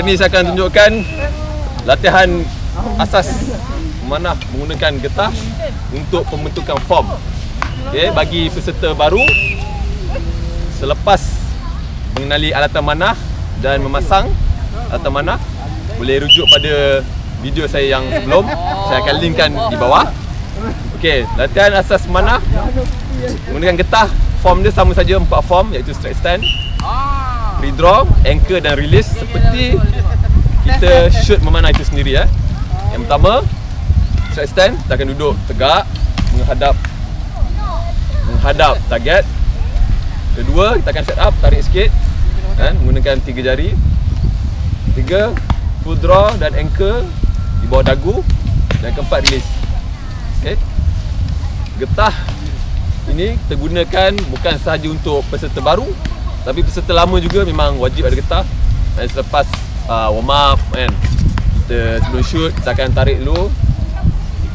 Hari ni saya akan tunjukkan latihan asas memanah menggunakan getah untuk pembentukan form. Okay, bagi peserta baru, selepas mengenali alatan manah dan memasang alatan manah, boleh rujuk pada video saya yang sebelum. Saya akan linkkan di bawah. Okey, latihan asas manah menggunakan getah, form dia sama saja 4 form, iaitu straight stand, free draw, anchor dan release, seperti kita shoot memanah itu sendiri ya. Yang pertama, straight stand, kita akan duduk tegak menghadap target. Kedua, kita akan set up, tarik sikit kan, menggunakan 3 jari. 3, full draw dan anchor di bawah dagu. Dan keempat, release. Okay. Getah ini kita gunakan bukan sahaja untuk peserta baru, tapi peserta lama juga memang wajib ada getah. Dan selepas warm up kan, kita sebelum shoot kita akan tarik dulu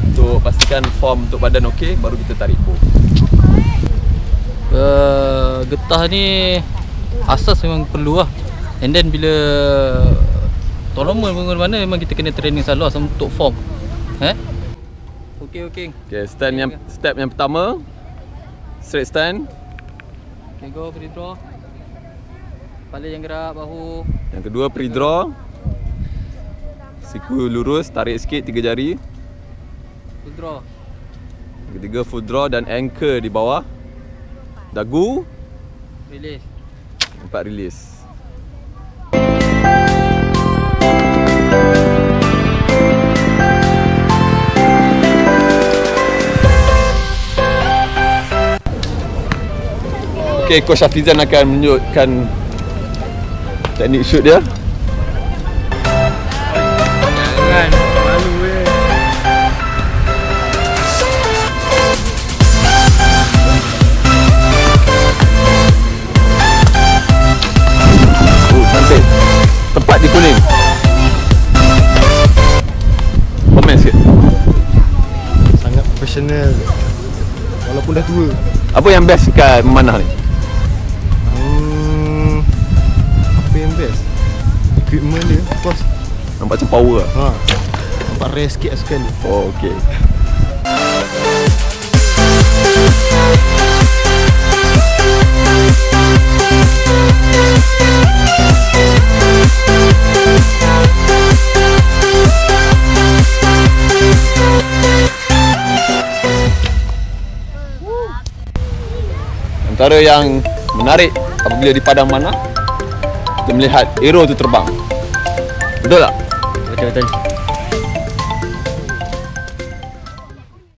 untuk pastikan form untuk badan okey, baru kita tarik bow. Getah ni asas memang perlu lah. And then bila tournament mana memang kita kena training selalu untuk form. Okey. Okay, step yang pertama, straight stand. Okay, go free draw. Kepala yang gerak, bahu. Yang kedua, free draw. Siku lurus, tarik sikit 3 jari. Full draw. Yang ketiga, full draw dan anchor di bawah dagu. Release. 4, release. Okay, Coach Hafizan akan menunjukkan teknik shoot dia. Jangan malu weh. Cantik. Tepat di kuning. Komen sikit. Sangat profesional. Walaupun dah tua. Apa yang best kat memanah ni? Apa yang best? Equipment dia, of course. Nampak macam power lah. Nampak rare sikit lah sukan dia. Oh, okey. Antara yang menarik apabila di padang manah, kita melihat arrow tu terbang. Betul tak? Betul.